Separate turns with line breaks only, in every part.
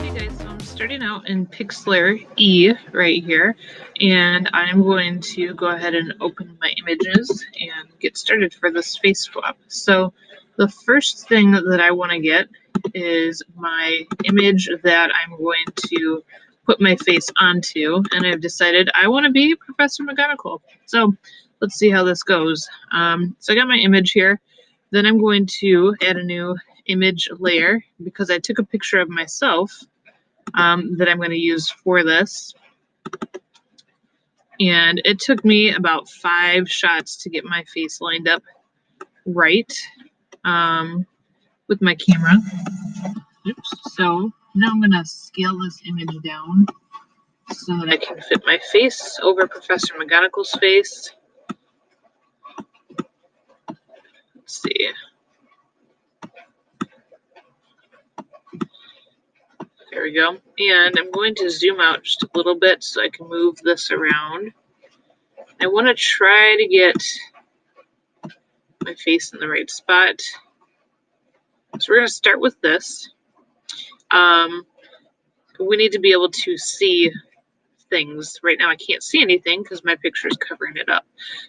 Hey guys, so I'm starting out in Pixlr E right here, and I'm going to go ahead and open my images and get started for this face swap. So the first thing that I want to get is my image that I'm going to put my face onto, and I've decided I want to be Professor McGonagall. So let's see how this goes. So I got my image here. Then I'm going to add a new image layer because I took a picture of myself that I'm going to use for this. And it took me about 5 shots to get my face lined up right with my camera. Oops. So now I'm going to scale this image down so that I can fit my face over Professor McGonagall's face. Let's see. There we go. And I'm going to zoom out just a little bit so I can move this around. I want to try to get my face in the right spot. So we're going to start with this. We need to be able to see things. Right now I can't see anything because my picture is covering it up.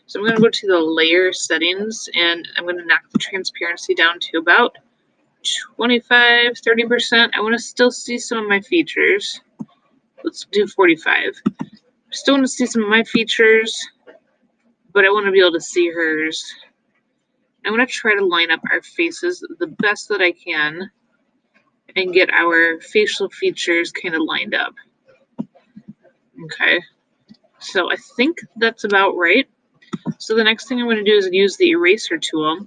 So I'm going to go to the layer settings and I'm going to knock the transparency down to about 25-30%. I want to still see some of my features. Let's do 45. Still want to see some of my features, but I want to be able to see hers. I want to try to line up our faces the best that I can and get our facial features kind of lined up. Okay, so I think that's about right. So the next thing I'm going to do is use the eraser tool,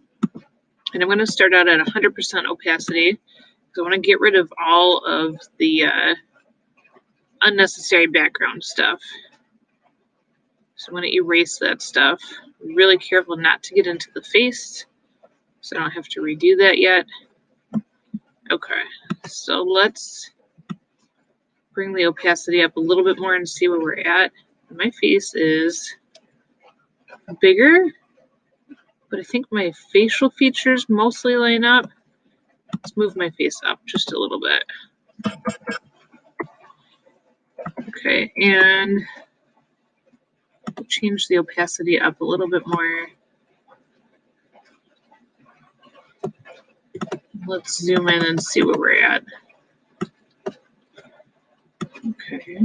and I'm going to start out at 100% opacity because I want to get rid of all of the unnecessary background stuff. So I'm going to erase that stuff. Be really careful not to get into the face, so I don't have to redo that yet. Okay, so let's bring the opacity up a little bit more and see where we're at. My face is bigger, but I think my facial features mostly line up. Let's move my face up just a little bit. Okay, and change the opacity up a little bit more. Let's zoom in and see where we're at. Okay.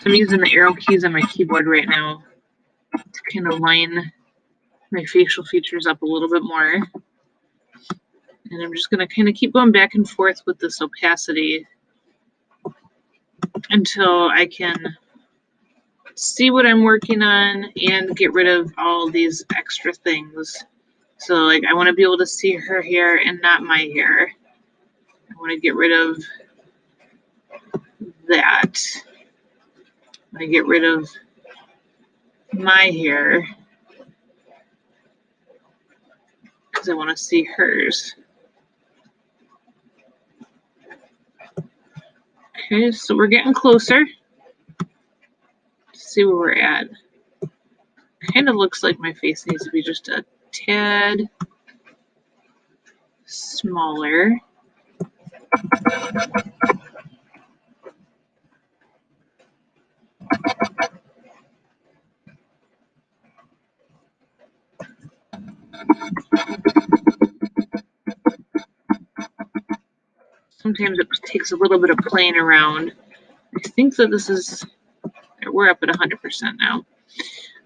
So I'm using the arrow keys on my keyboard right now to kind of line my facial features up a little bit more. And I'm just going to kind of keep going back and forth with this opacity until I can see what I'm working on and get rid of all these extra things. So like I want to be able to see her hair and not my hair. I want to get rid of that. I get rid of my hair because I want to see hers. Okay, so we're getting closer. Let's see where we're at. Kind of looks like my face needs to be just a tad smaller. Sometimes it takes a little bit of playing around. I think that this is, we're up at 100% now.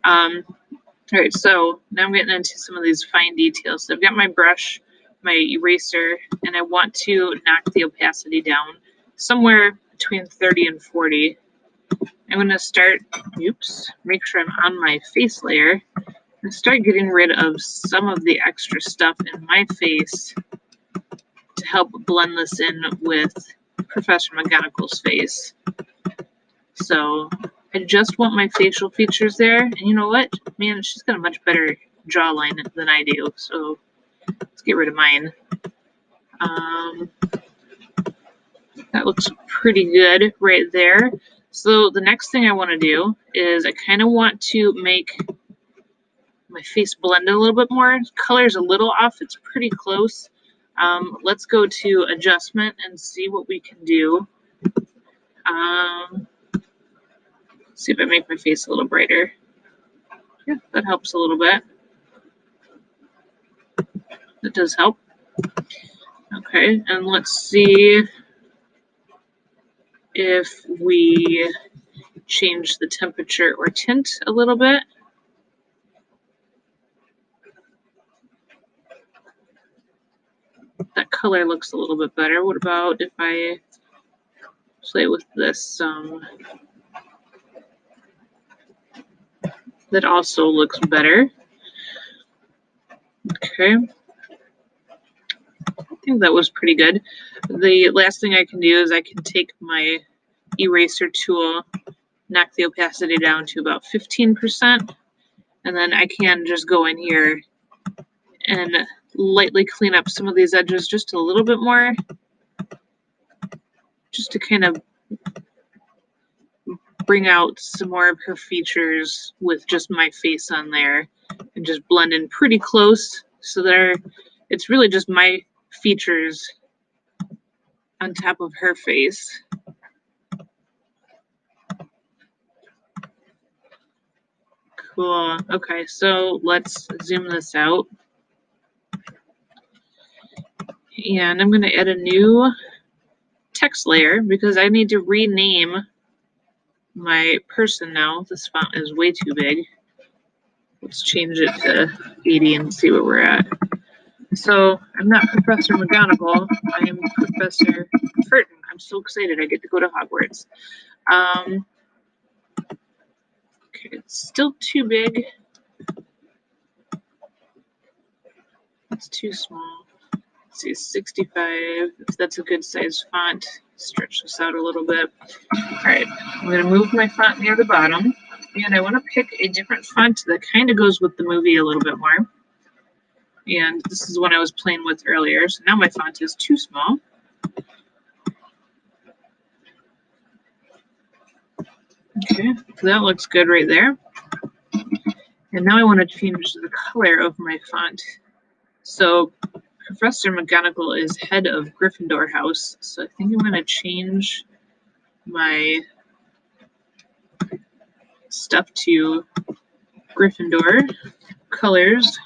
All right, so now I'm getting into some of these fine details. So I've got my brush, my eraser, and I want to knock the opacity down somewhere between 30 and 40. I'm going to start, make sure I'm on my face layer and start getting rid of some of the extra stuff in my face to help blend this in with Professor McGonagall's face. So I just want my facial features there. And you know what? Man, she's got a much better jawline than I do. So let's get rid of mine. That looks pretty good right there. So the next thing I want to do is I kind of want to make my face blend a little bit more. Color's a little off. It's pretty close. Let's go to adjustment and see what we can do. See if I make my face a little brighter. Yeah, that helps a little bit. That does help. Okay, and let's see if we change the temperature or tint a little bit. That color looks a little bit better. What about if I play with this? That also looks better. Okay. I think that was pretty good. The last thing I can do is I can take my eraser tool, knock the opacity down to about 15%, and then I can just go in here and lightly clean up some of these edges just a little bit more, just to kind of bring out some more of her features with just my face on there and just blend in pretty close so that it's really just my features on top of her face. Cool. Okay, so let's zoom this out. And I'm going to add a new text layer because I need to rename my person now. This font is way too big. Let's change it to 80 and see where we're at. So I'm not Professor McGonagall. I am Professor Furton. I'm so excited. I get to go to Hogwarts. Okay, it's still too big. It's too small. Let's see, 65. If that's a good size font, stretch this out a little bit. All right, I'm going to move my font near the bottom. And I want to pick a different font that kind of goes with the movie a little bit more. And this is one I was playing with earlier. So now my font is too small. Okay, so that looks good right there. And now I want to change the color of my font. So Professor McGonagall is head of Gryffindor House. So I think I'm going to change my stuff to Gryffindor colors.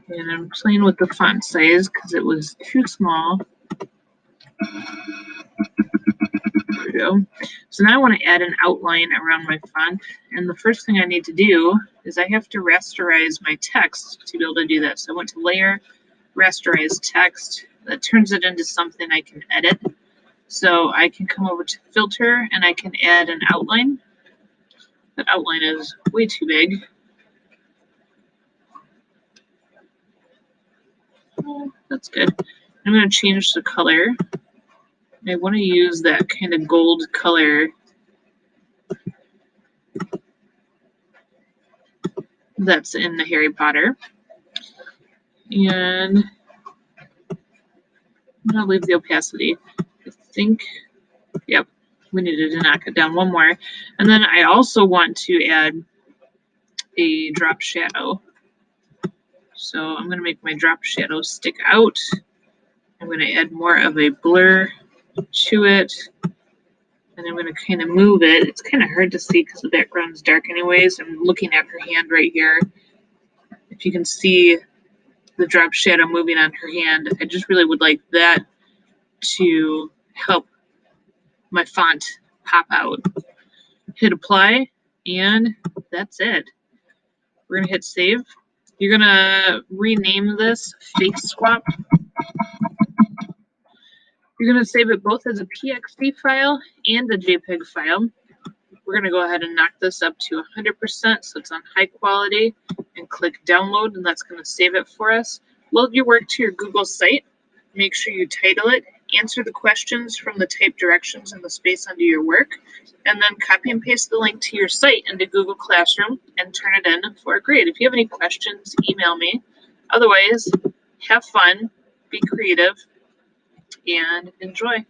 And I'm playing with the font size because it was too small. There we go. So now I want to add an outline around my font. And the first thing I need to do is I have to rasterize my text to be able to do that. So I went to Layer, Rasterize Text. That turns it into something I can edit. So I can come over to Filter and I can add an outline. That outline is way too big. Oh, that's good. I'm going to change the color. I want to use that kind of gold color that's in the Harry Potter. And I'm going to leave the opacity. I think, yep, we needed to knock it down one more. And then I also want to add a drop shadow. So I'm going to make my drop shadow stick out. I'm going to add more of a blur to it. And I'm going to kind of move it. It's kind of hard to see because the background's dark anyways. I'm looking at her hand right here. If you can see the drop shadow moving on her hand, I just really would like that to help my font pop out. Hit apply, and that's it. We're going to hit save. You're going to rename this Face Swap. You're going to save it both as a PXD file and a JPEG file. We're going to go ahead and knock this up to 100% so it's on high quality, and click download, and that's going to save it for us. Load your work to your Google site. Make sure you title it, answer the questions from the typed directions in the space under your work, and then copy and paste the link to your site into Google Classroom and turn it in for a grade. If you have any questions, email me. Otherwise, have fun, be creative, and enjoy.